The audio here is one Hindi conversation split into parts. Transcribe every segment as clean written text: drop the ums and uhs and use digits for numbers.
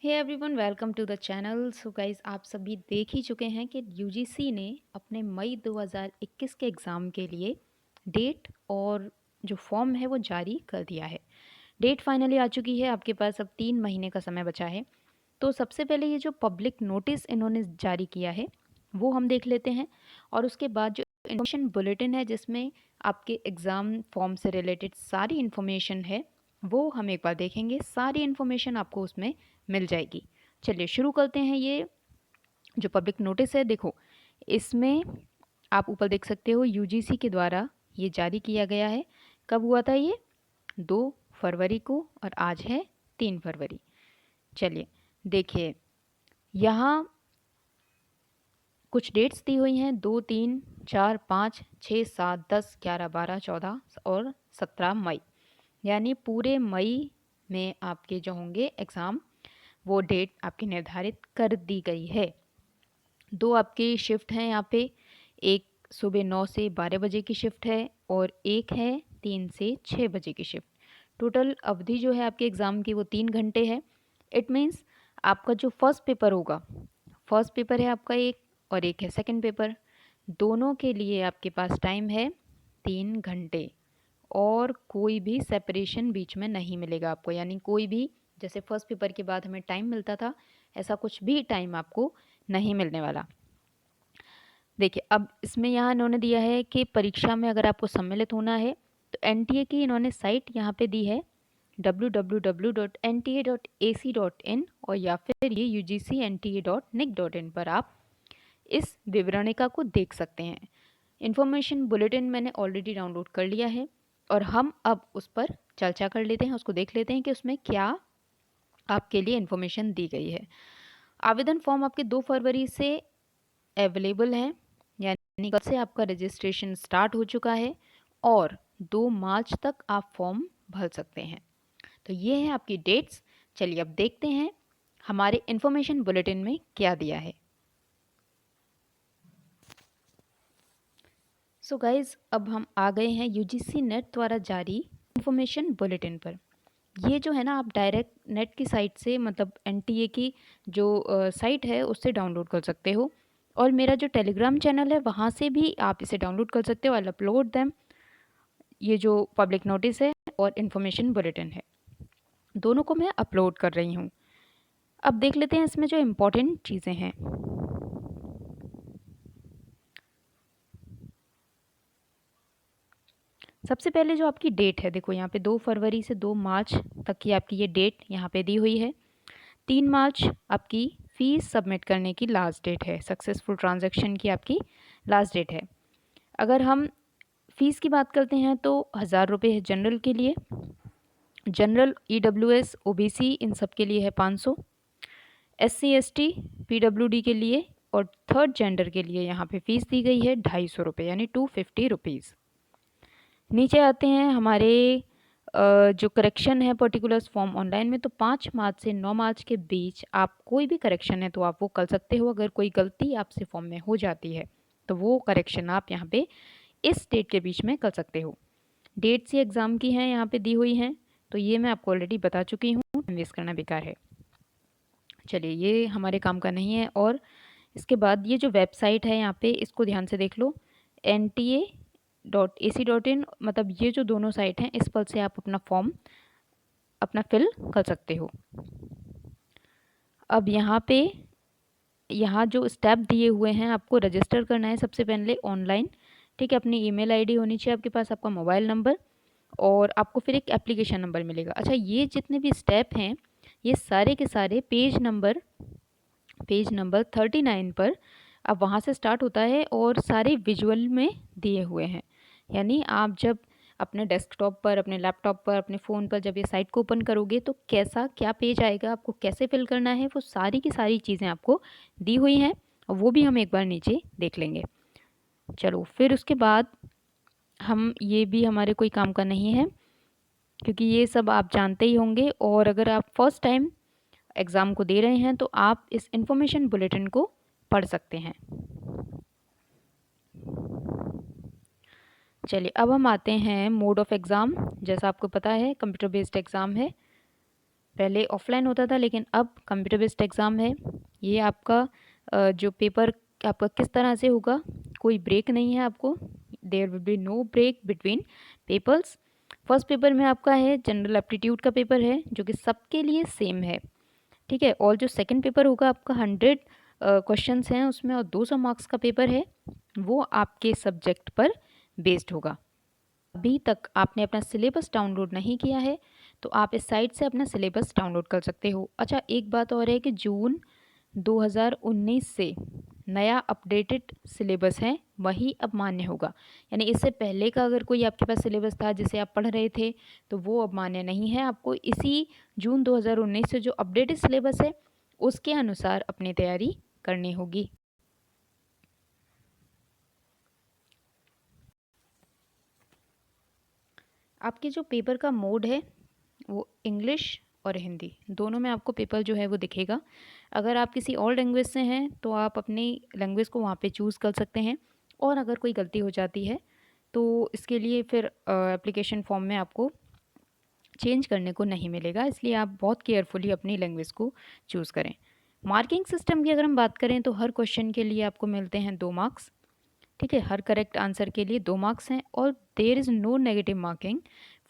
Hey everyone, welcome to the channel. So guys, आप सभी देख ही चुके हैं कि यूजीसी ने अपने मई 2021 के एग्ज़ाम के लिए डेट और जो फॉर्म है वो जारी कर दिया है। डेट फाइनली आ चुकी है, आपके पास अब 3 महीने का समय बचा है। तो सबसे पहले ये जो पब्लिक नोटिस इन्होंने जारी किया है वो हम देख लेते हैं, और उसके बाद जो इन्फॉर्मेशन बुलेटिन है जिसमें आपके एग्ज़ाम फॉर्म से रिलेटेड सारी इन्फॉर्मेशन है वो हम एक बार देखेंगे। सारी इन्फॉर्मेशन आपको उसमें मिल जाएगी। चलिए शुरू करते हैं। ये जो पब्लिक नोटिस है, देखो इसमें आप ऊपर देख सकते हो यूजीसी के द्वारा ये जारी किया गया है। कब हुआ था ये? 2 फरवरी को, और आज है 3 फरवरी। चलिए देखिए, यहाँ कुछ डेट्स दी हुई हैं 2, 3, 4, 5, 6, 7, 10, 11, 12, 14 और 17 मई। यानी पूरे मई में आपके जो होंगे एग्ज़ाम, वो डेट आपकी निर्धारित कर दी गई है। 2 आपकी शिफ्ट हैं यहाँ पे, एक सुबह 9 से 12 बजे की शिफ्ट है और एक है 3 से 6 बजे की शिफ्ट। टोटल अवधि जो है आपके एग्ज़ाम की वो 3 घंटे है। इट मीन्स आपका जो फर्स्ट पेपर होगा, फर्स्ट पेपर है आपका एक, और एक है सेकंड पेपर। दोनों के लिए आपके पास टाइम है 3 घंटे, और कोई भी सेपरेशन बीच में नहीं मिलेगा आपको। यानी कोई भी, जैसे फर्स्ट पेपर के बाद हमें टाइम मिलता था, ऐसा कुछ भी टाइम आपको नहीं मिलने वाला। देखिए, अब इसमें यहाँ इन्होंने दिया है कि परीक्षा में अगर आपको सम्मिलित होना है तो एनटीए की इन्होंने साइट यहाँ पे दी है www.nta.ac.in, और या फिर ये ugcnta.nic.in पर आप इस विवरणिका को देख सकते हैं। इन्फॉर्मेशन बुलेटिन मैंने ऑलरेडी डाउनलोड कर लिया है, और हम अब उस पर चर्चा कर लेते हैं, उसको देख लेते हैं कि उसमें क्या आपके लिए इन्फॉर्मेशन दी गई है। आवेदन फॉर्म आपके 2 फरवरी से अवेलेबल हैं, यानी कल से आपका रजिस्ट्रेशन स्टार्ट हो चुका है, और 2 मार्च तक आप फॉर्म भर सकते हैं। तो ये है आपकी डेट्स। चलिए अब देखते हैं हमारे इन्फॉर्मेशन बुलेटिन में क्या दिया है। सो गाइज, अब हम आ गए हैं यूजीसी नेट द्वारा जारी इन्फॉर्मेशन बुलेटिन पर। ये जो है ना, आप डायरेक्ट नेट की साइट से, मतलब एनटीए की जो साइट है उससे डाउनलोड कर सकते हो, और मेरा जो टेलीग्राम चैनल है वहाँ से भी आप इसे डाउनलोड कर सकते हो। I upload them. ये जो पब्लिक नोटिस है और इन्फॉर्मेशन बुलेटिन है, दोनों को मैं अपलोड कर रही हूँ। अब देख लेते हैं इसमें जो इम्पोर्टेंट चीज़ें हैं। सबसे पहले जो आपकी डेट है, देखो यहाँ पे 2 फरवरी से 2 मार्च तक की आपकी ये डेट यहाँ पे दी हुई है। 3 मार्च आपकी फ़ीस सबमिट करने की लास्ट डेट है, सक्सेसफुल ट्रांजैक्शन की आपकी लास्ट डेट है। अगर हम फ़ीस की बात करते हैं तो 1000 रुपये है जनरल के लिए। जनरल, ईडब्ल्यूएस, ओबीसी इन सब के लिए है 500। एससी एसटी पीडब्ल्यूडी के लिए और थर्ड जेंडर के लिए यहाँ पे फ़ीस दी गई है 250 रुपये, यानी 250 रुपीज़। नीचे आते हैं हमारे जो करेक्शन है पर्टिकुलर्स फॉर्म ऑनलाइन में, तो 5 मार्च से 9 मार्च के बीच आप कोई भी करेक्शन है तो आप वो कर सकते हो। अगर कोई गलती आपसे फॉर्म में हो जाती है तो वो करेक्शन आप यहाँ पे इस डेट के बीच में कर सकते हो। डेट्स ये एग्ज़ाम की हैं यहाँ पे दी हुई हैं, तो ये मैं आपको ऑलरेडी बता चुकी हूँ, इन्वेस्ट करना बेकार है। चलिए, ये हमारे काम का नहीं है। और इसके बाद ये जो वेबसाइट है यहाँ पे, इसको ध्यान से देख लो, nta.ac.in, मतलब ये जो दोनों साइट हैं इस पर से आप अपना फॉर्म अपना फिल कर सकते हो। अब यहाँ जो स्टेप दिए हुए हैं, आपको रजिस्टर करना है सबसे पहले ऑनलाइन। ठीक है, अपनी ईमेल आईडी होनी चाहिए आपके पास, आपका मोबाइल नंबर, और आपको फिर एक एप्लीकेशन नंबर मिलेगा। अच्छा, ये जितने भी स्टेप हैं ये सारे के सारे पेज नंबर 39 पर अब वहाँ से स्टार्ट होता है, और सारे विजुअल में दिए हुए हैं। यानी आप जब अपने डेस्कटॉप पर, अपने लैपटॉप पर, अपने फ़ोन पर जब ये साइट को ओपन करोगे तो कैसा क्या पेज आएगा, आपको कैसे फिल करना है, वो सारी की सारी चीज़ें आपको दी हुई हैं, और वो भी हम एक बार नीचे देख लेंगे। चलो, फिर उसके बाद हम, ये भी हमारे कोई काम का नहीं है क्योंकि ये सब आप जानते ही होंगे, और अगर आप फर्स्ट टाइम एग्ज़ाम को दे रहे हैं तो आप इस इन्फॉर्मेशन बुलेटिन को पढ़ सकते हैं। चलिए, अब हम आते हैं मोड ऑफ एग्ज़ाम। जैसा आपको पता है कंप्यूटर बेस्ड एग्ज़ाम है, पहले ऑफलाइन होता था लेकिन अब कंप्यूटर बेस्ड एग्ज़ाम है। ये आपका जो पेपर आपका किस तरह से होगा, कोई ब्रेक नहीं है आपको, there will be no break between papers. First paper में आपका है जनरल एप्टीट्यूड का पेपर है जो कि सबके लिए सेम है, ठीक है। और जो सेकंड पेपर होगा आपका 100 क्वेश्चंस हैं उसमें और 200 मार्क्स का पेपर है, वो आपके सब्जेक्ट पर बेस्ड होगा। अभी तक आपने अपना सिलेबस डाउनलोड नहीं किया है तो आप इस साइट से अपना सिलेबस डाउनलोड कर सकते हो। अच्छा, एक बात और है कि जून 2019 से नया अपडेटेड सिलेबस है वही अब मान्य होगा, यानी इससे पहले का अगर कोई आपके पास सिलेबस था जिसे आप पढ़ रहे थे तो वो अब मान्य नहीं है। आपको इसी जून 2019 से जो अपडेटेड सिलेबस है उसके अनुसार अपनी तैयारी करनी होगी। आपके जो पेपर का मोड है वो इंग्लिश और हिंदी दोनों में आपको पेपर जो है वो दिखेगा। अगर आप किसी और लैंग्वेज से हैं तो आप अपनी लैंग्वेज को वहाँ पे चूज़ कर सकते हैं, और अगर कोई गलती हो जाती है तो इसके लिए फिर एप्लीकेशन फॉर्म में आपको चेंज करने को नहीं मिलेगा, इसलिए आप बहुत केयरफुली अपनी लैंग्वेज को चूज़ करें। मार्किंग सिस्टम की अगर हम बात करें तो हर क्वेश्चन के लिए आपको मिलते हैं 2 मार्क्स, ठीक है। हर करेक्ट आंसर के लिए 2 मार्क्स हैं और there is no negative marking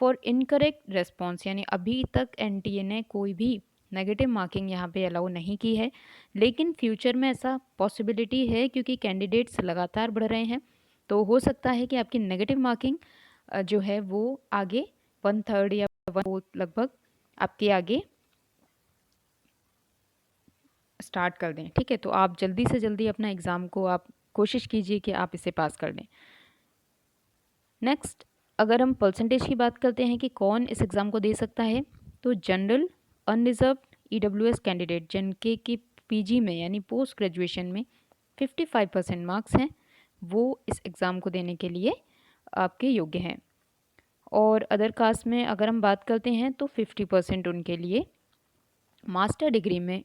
for incorrect response, यानी अभी तक एनटीए ने कोई भी नेगेटिव मार्किंग यहाँ पे अलाउ नहीं की है, लेकिन फ्यूचर में ऐसा पॉसिबिलिटी है क्योंकि कैंडिडेट्स लगातार बढ़ रहे हैं, तो हो सकता है कि आपकी नेगेटिव मार्किंग जो है वो आगे 1/3 या 1/4 लगभग आपके आगे स्टार्ट कर दें, ठीक है। तो आप जल्दी से जल्दी अपना एग्ज़ाम को आप कोशिश कीजिए कि आप इसे पास कर लें। नेक्स्ट, अगर हम परसेंटेज की बात करते हैं कि कौन इस एग्ज़ाम को दे सकता है, तो जनरल अनरिजर्व ईडब्ल्यूएस कैंडिडेट जिनके कि पीजी में यानी पोस्ट ग्रेजुएशन में 55% मार्क्स हैं, वो इस एग्ज़ाम को देने के लिए आपके योग्य हैं। और अदर कास्ट में अगर हम बात करते हैं तो 50% उनके लिए मास्टर डिग्री में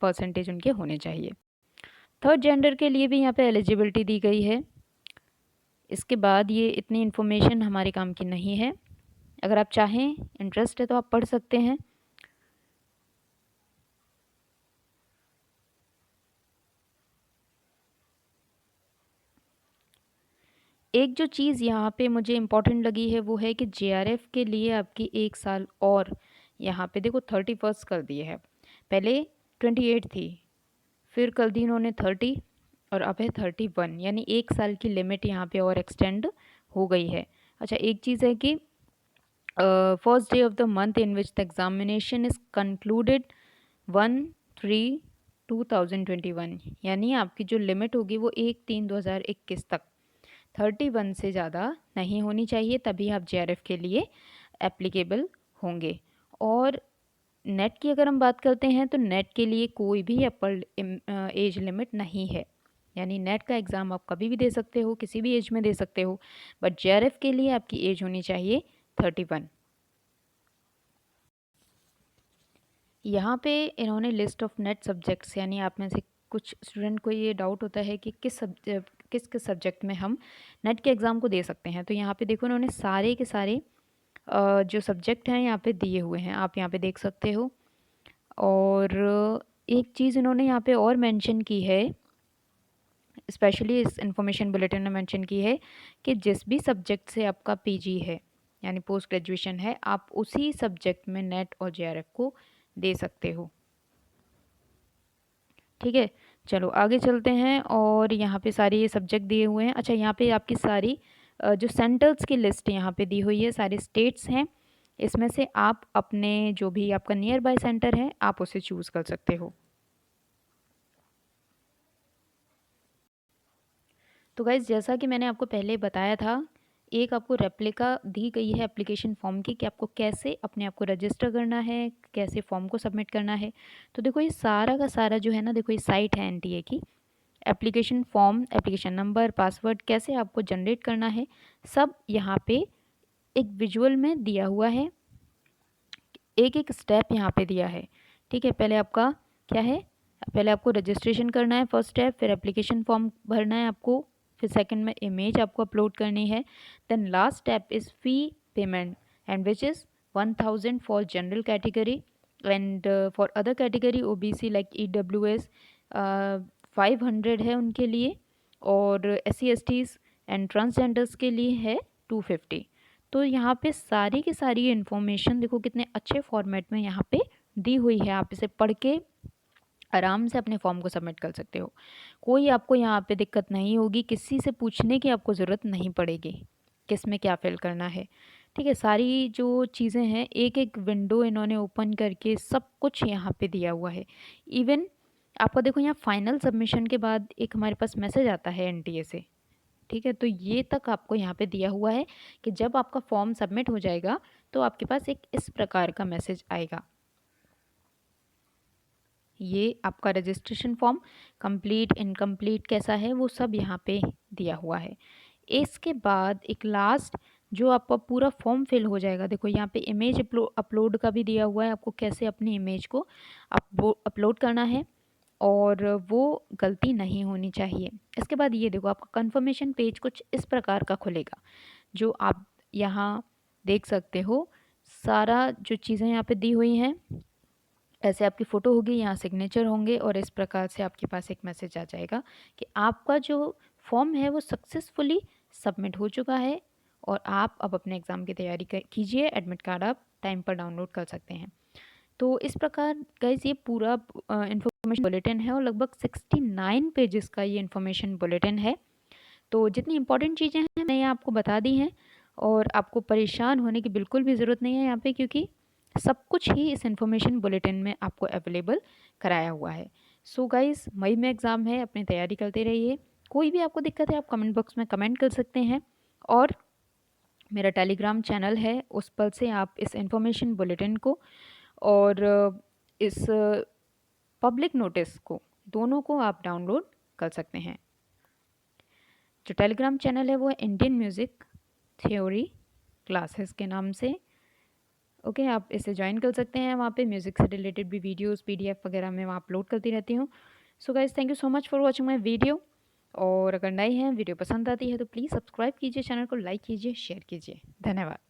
परसेंटेज उनके होने चाहिए। थर्ड जेंडर के लिए भी यहाँ पे एलिजिबिलिटी दी गई है। इसके बाद ये इतनी इन्फॉर्मेशन हमारे काम की नहीं है, अगर आप चाहें इंटरेस्ट है तो आप पढ़ सकते हैं। एक जो चीज़ यहाँ पे मुझे इम्पॉर्टेंट लगी है वो है कि जेआरएफ के लिए आपकी 1 साल और यहाँ पे देखो 31 कर दिए है, पहले 28 थी, फिर कर दी इन्होंने 30 और अब है 31, यानी 1 साल की लिमिट यहाँ पे और एक्सटेंड हो गई है। अच्छा, एक चीज़ है कि first day of the month in which the examination is concluded 1/3/2021, यानी आपकी जो लिमिट होगी वो 1/3/2021 तक 31 से ज़्यादा नहीं होनी चाहिए, तभी आप जेआरएफ के लिए एप्लीकेबल होंगे। और नेट की अगर हम बात करते हैं तो नेट के लिए कोई भी अपर एज लिमिट नहीं है, यानी नेट का एग्ज़ाम आप कभी भी दे सकते हो, किसी भी एज में दे सकते हो, बट जेआरएफ के लिए आपकी एज होनी चाहिए 31। यहाँ पे इन्होंने लिस्ट ऑफ नेट सब्जेक्ट्स, यानी आप में से कुछ स्टूडेंट को ये डाउट होता है कि किस किस सब्जेक्ट में हम नेट के एग्ज़ाम को दे सकते हैं, तो यहाँ पे देखो इन्होंने सारे के सारे जो सब्जेक्ट हैं यहाँ पे दिए हुए हैं, आप यहाँ पे देख सकते हो। और एक चीज़ इन्होंने यहाँ पे और मेंशन की है, स्पेशली इस इंफॉर्मेशन बुलेटिन में मेंशन की है कि जिस भी सब्जेक्ट से आपका पीजी है यानी पोस्ट ग्रेजुएशन है, आप उसी सब्जेक्ट में नेट और जेआरएफ को दे सकते हो, ठीक है। चलो आगे चलते हैं, और यहाँ पे सारे ये सब्जेक्ट दिए हुए हैं। अच्छा, यहाँ पे आपकी सारी जो सेंटर्स की लिस्ट यहाँ पे दी हुई है, सारे स्टेट्स हैं, इसमें से आप अपने जो भी आपका नियर बाय सेंटर है आप उसे चूज़ कर सकते हो। तो गाइज़, जैसा कि मैंने आपको पहले बताया था, एक आपको रेप्लिका दी गई है एप्लीकेशन फ़ॉर्म की कि आपको कैसे अपने आप को रजिस्टर करना है, कैसे फ़ॉर्म को सबमिट करना है। तो देखो ये सारा का सारा जो है ना, देखो ये साइट है एनटीए की, application form, application number, password कैसे आपको जनरेट करना है, सब यहाँ पे एक विजुअल में दिया हुआ है, एक एक स्टेप यहाँ पे दिया है, ठीक है। पहले आपका क्या है, पहले आपको रजिस्ट्रेशन करना है, फर्स्ट स्टेप, फिर एप्लीकेशन फॉर्म भरना है आपको, फिर सेकंड में इमेज आपको अपलोड करनी है, then last step is fee payment and which is 1000 for general category, and for other category OBC like EWS 500 है उनके लिए, और एससी एसटीज़ एंड ट्रांसजेंडर्स के लिए है 250। तो यहाँ पे सारी की सारी इन्फॉर्मेशन देखो कितने अच्छे फॉर्मेट में यहाँ पे दी हुई है। आप इसे पढ़ के आराम से अपने फॉर्म को सबमिट कर सकते हो। कोई आपको यहाँ पे दिक्कत नहीं होगी, किसी से पूछने की आपको ज़रूरत नहीं पड़ेगी किस में क्या फिल करना है। ठीक है, सारी जो चीज़ें हैं एक एक विंडो इन्होंने ओपन करके सब कुछ यहाँ पे दिया हुआ है। इवन आपको देखो यहाँ फाइनल सबमिशन के बाद एक हमारे पास मैसेज आता है एनटीए से। ठीक है, तो ये तक आपको यहाँ पे दिया हुआ है कि जब आपका फॉर्म सबमिट हो जाएगा तो आपके पास एक इस प्रकार का मैसेज आएगा। ये आपका रजिस्ट्रेशन फॉर्म कंप्लीट इनकम्प्लीट कैसा है वो सब यहाँ पे दिया हुआ है। इसके बाद एक लास्ट जो आपका पूरा फॉर्म फिल हो जाएगा, देखो यहाँ पे इमेज अपलोड का भी दिया हुआ है, आपको कैसे अपनी इमेज को अपलोड करना है और वो गलती नहीं होनी चाहिए। इसके बाद ये देखो आपका कंफर्मेशन पेज कुछ इस प्रकार का खुलेगा, जो आप यहाँ देख सकते हो। सारा जो चीज़ें यहाँ पे दी हुई हैं, ऐसे आपकी फ़ोटो होगी, यहाँ सिग्नेचर होंगे और इस प्रकार से आपके पास एक मैसेज आ जाएगा कि आपका जो फॉर्म है वो सक्सेसफुली सबमिट हो चुका है और आप अब अपने एग्ज़ाम की तैयारी कीजिए। एडमिट कार्ड आप टाइम पर डाउनलोड कर सकते हैं। तो इस प्रकार गाइस ये पूरा इन्फॉर्मेशन बुलेटिन है और लगभग 69 पेजेस का ये इन्फॉर्मेशन बुलेटिन है। तो जितनी इंपॉर्टेंट चीज़ें हैं मैंने आपको बता दी हैं और आपको परेशान होने की बिल्कुल भी ज़रूरत नहीं है यहाँ पे, क्योंकि सब कुछ ही इस इन्फॉर्मेशन बुलेटिन में आपको अवेलेबल कराया हुआ है। सो गाइस मई में एग्ज़ाम है, अपनी तैयारी करते रहिए। कोई भी आपको दिक्कत है आप कमेंट बॉक्स में कमेंट कर सकते हैं और मेरा टेलीग्राम चैनल है उस पर से आप इस इन्फॉर्मेशन बुलेटिन को और इस पब्लिक नोटिस को दोनों को आप डाउनलोड कर सकते हैं। जो टेलीग्राम चैनल है वो इंडियन म्यूज़िक थ्योरी क्लासेस के नाम से। ओके, आप इसे ज्वाइन कर सकते हैं। वहाँ पे म्यूज़िक से रिलेटेड भी वीडियोस पीडीएफ वगैरह मैं वहाँ अपलोड करती रहती हूँ। So guys thank you so much for watching my video. और अगर नए हैं, वीडियो पसंद आती है तो प्लीज़ सब्सक्राइब कीजिए, चैनल को लाइक कीजिए, शेयर कीजिए। धन्यवाद।